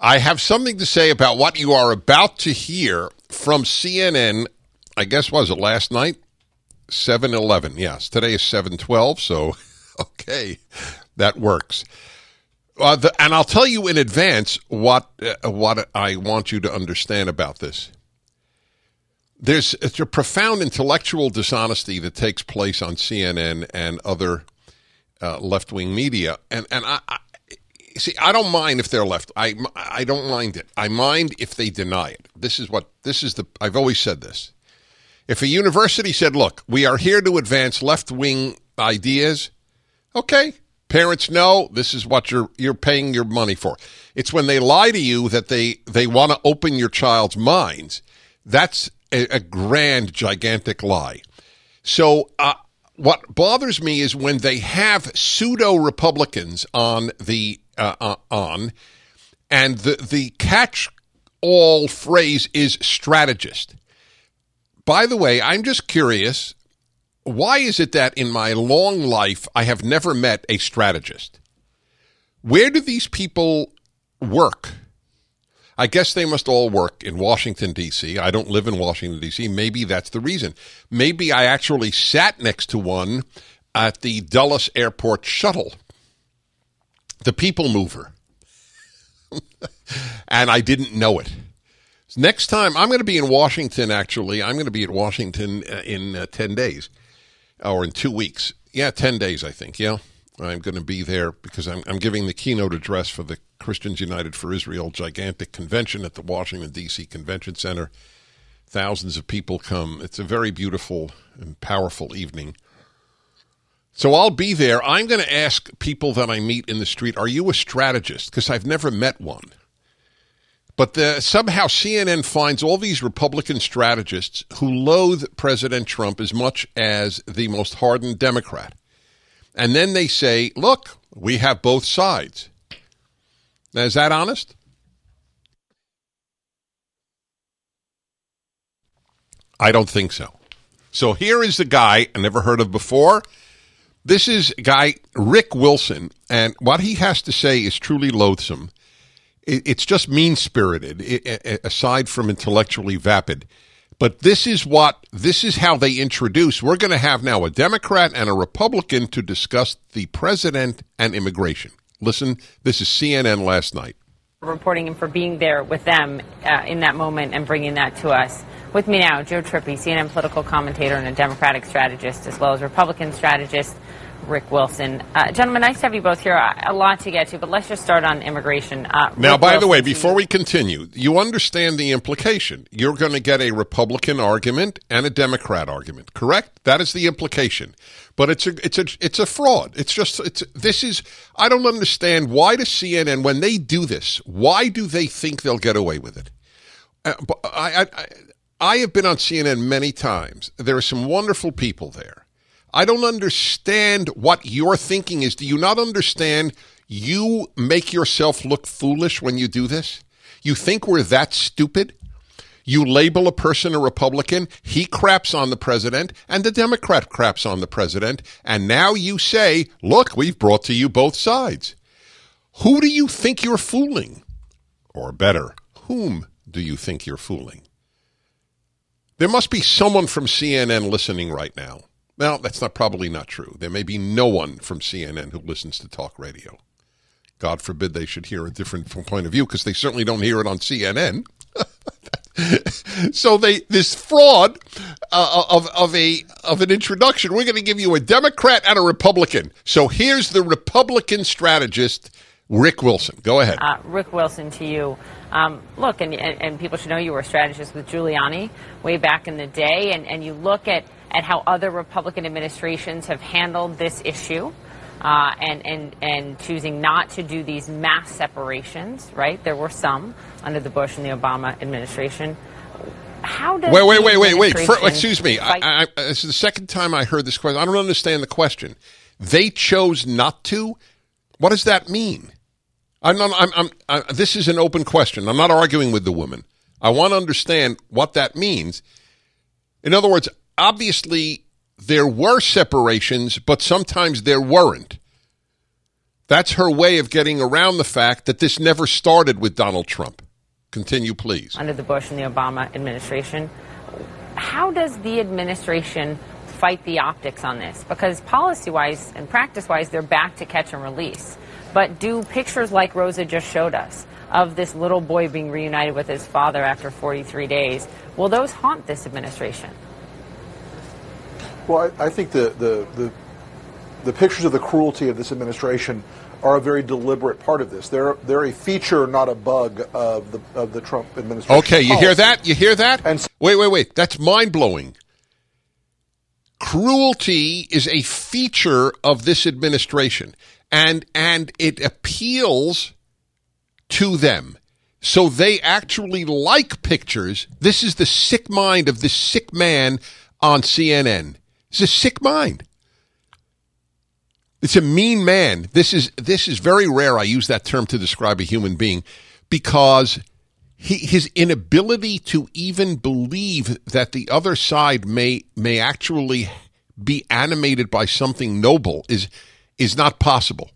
I have something to say about what you are about to hear from CNN. I guess, was it last night? 7:11. Yes, today is 7:12, so okay, that works. And I'll tell you in advance what I want you to understand about this. It's a profound intellectual dishonesty that takes place on CNN and other left-wing media, and I see. I don't mind if they're left. I don't mind it. I mind if they deny it. I've always said this. If a university said, "Look, we are here to advance left-wing ideas," okay. Parents know this is what you're paying your money for. It's when they lie to you that they want to open your child's minds. That's a grand, gigantic lie. So what bothers me is when they have pseudo-Republicans on and the catch-all phrase is strategist. By the way, I'm just curious. Why is it that in my long life I have never met a strategist? Where do these people work? I guess they must all work in Washington, D.C. I don't live in Washington, D.C. Maybe that's the reason. Maybe I actually sat next to one at the Dulles Airport shuttle, the people mover, and I didn't know it. Next time, I'm going to be in Washington, actually. I'm going to be at Washington in 10 days. Or in 2 weeks. Yeah, 10 days, I think. Yeah, I'm going to be there because I'm giving the keynote address for the Christians United for Israel gigantic convention at the Washington, D.C. Convention Center. Thousands of people come. It's a very beautiful and powerful evening. So I'll be there. I'm going to ask people that I meet in the street, are you a strategist? Because I've never met one. But somehow CNN finds all these Republican strategists who loathe President Trump as much as the most hardened Democrat. And then they say, look, we have both sides. Now, is that honest? I don't think so. So here is the guy I never heard of before. This is a guy, Rick Wilson, and what he has to say is truly loathsome. It's just mean-spirited, aside from intellectually vapid. But this is how they introduce. We're going to have now a Democrat and a Republican to discuss the president and immigration. Listen, this is CNN last night. Reporting and for being there with them in that moment and bringing that to us. With me now, Joe Trippi, CNN political commentator and a Democratic strategist, as well as Republican strategist Rick Wilson. Gentlemen, nice to have you both here. A lot to get to, but let's just start on immigration. Now, by the way, before we continue, you understand the implication. You're going to get a Republican argument and a Democrat argument, correct? That is the implication. But it's a fraud. I don't understand why does CNN, when they do this, why do they think they'll get away with it? I have been on CNN many times. There are some wonderful people there. I don't understand what your thinking is. Do you not understand you make yourself look foolish when you do this? You think we're that stupid? You label a person a Republican, he craps on the president, and the Democrat craps on the president, and now you say, look, we've brought to you both sides. Who do you think you're fooling? Or better, whom do you think you're fooling? There must be someone from CNN listening right now. Well, that's probably not true. There may be no one from CNN who listens to talk radio. God forbid they should hear a different point of view, because they certainly don't hear it on CNN. So this fraud of an introduction. We're going to give you a Democrat and a Republican. So here's the Republican strategist, Rick Wilson. Go ahead. Rick Wilson, to you. Look, and people should know you were a strategist with Giuliani way back in the day, and you look at how other Republican administrations have handled this issue, and choosing not to do these mass separations, right? There were some under the Bush and the Obama administration. How does wait. Excuse me. This is the second time I heard this question. I don't understand the question. They chose not to? What does that mean? This is an open question. I'm not arguing with the woman. I want to understand what that means. In other words, obviously, there were separations, but sometimes there weren't. That's her way of getting around the fact that this never started with Donald Trump. Continue, please. Under the Bush and the Obama administration, how does the administration fight the optics on this? Because policy-wise and practice-wise, they're back to catch and release. But do pictures like Rosa just showed us of this little boy being reunited with his father after 43 days, will those haunt this administration? Well, I think the pictures of the cruelty of this administration are a very deliberate part of this. They're a feature, not a bug of the Trump administration. Okay, you policy. hear that? You hear that? And wait. That's mind-blowing. Cruelty is a feature of this administration, and it appeals to them. So they actually like pictures. This is the sick mind of this sick man on CNN. It's a sick mind. It's a mean man. This is very rare. I use that term to describe a human being because his inability to even believe that the other side may actually be animated by something noble is not possible.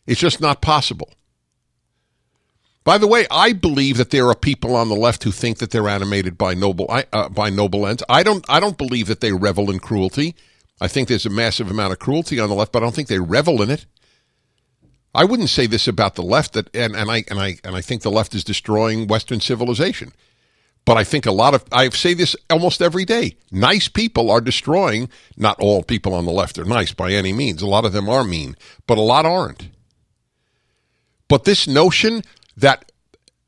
It's just not possible. By the way, I believe that there are people on the left who think that they're animated by noble ends. I don't believe that they revel in cruelty. I think there's a massive amount of cruelty on the left, but I don't think they revel in it. I wouldn't say this about the left, and I think the left is destroying Western civilization. But I think I say this almost every day. Nice people are destroying. Not all people on the left are nice by any means. A lot of them are mean, but a lot aren't. But this notion that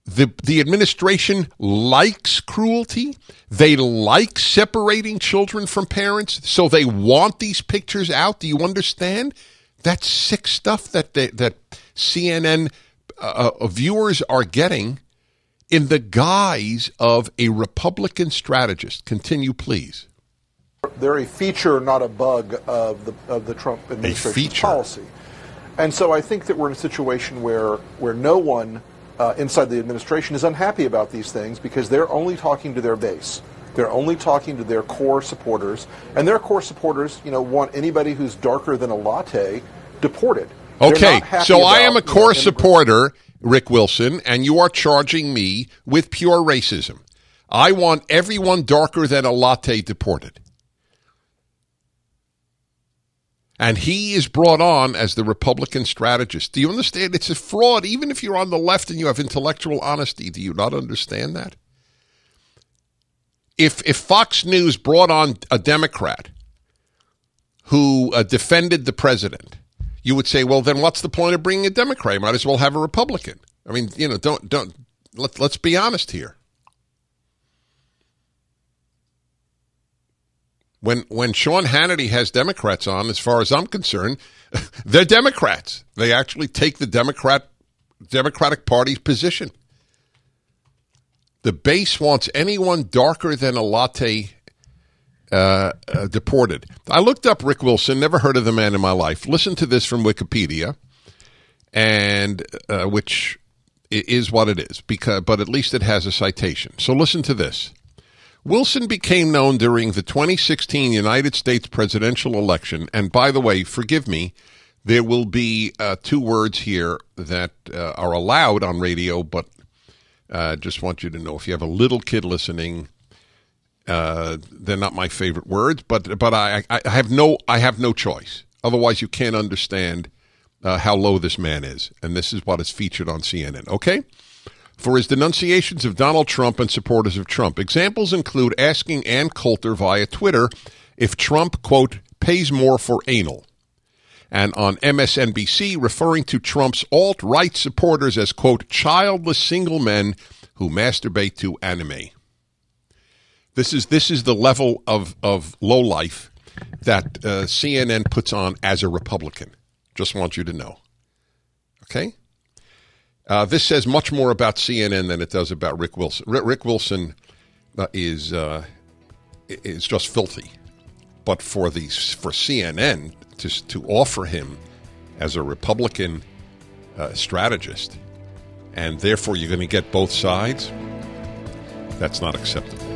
the administration likes cruelty, they like separating children from parents, so they want these pictures out. Do you understand? That's sick stuff that CNN viewers are getting in the guise of a Republican strategist. Continue, please. They're a feature, not a bug of the Trump administration's policy. And so I think that we're in a situation where no one inside the administration is unhappy about these things because they're only talking to their base. They're only talking to their core supporters, and their core supporters, want anybody who's darker than a latte deported. Okay, so I am a core supporter, Rick Wilson, and you are charging me with pure racism. I want everyone darker than a latte deported. And he is brought on as the Republican strategist. Do you understand? It's a fraud. Even if you're on the left and you have intellectual honesty, do you not understand that? If Fox News brought on a Democrat who defended the president, you would say, well, then what's the point of bringing a Democrat? You might as well have a Republican. I mean, let's be honest here. When Sean Hannity has Democrats on, as far as I'm concerned, they're Democrats. They actually take the Democratic Party's position. The base wants anyone darker than a latte deported. I looked up Rick Wilson, never heard of the man in my life. Listen to this from Wikipedia, and which is what it is, but at least it has a citation. So listen to this. Wilson became known during the 2016 United States presidential election. And by the way, forgive me, there will be two words here that are allowed on radio, but just want you to know, if you have a little kid listening, they're not my favorite words, but I have no choice. Otherwise, you can't understand how low this man is. And this is what is featured on CNN. Okay? For his denunciations of Donald Trump and supporters of Trump. Examples include asking Ann Coulter via Twitter if Trump, quote, pays more for anal. And on MSNBC, referring to Trump's alt-right supporters as, quote, childless single men who masturbate to anime. This is the level of low life that CNN puts on as a Republican. Just want you to know. Okay? This says much more about CNN than it does about Rick Wilson. Rick Wilson is just filthy, but for CNN to offer him as a Republican strategist, and therefore you're going to get both sides, that's not acceptable.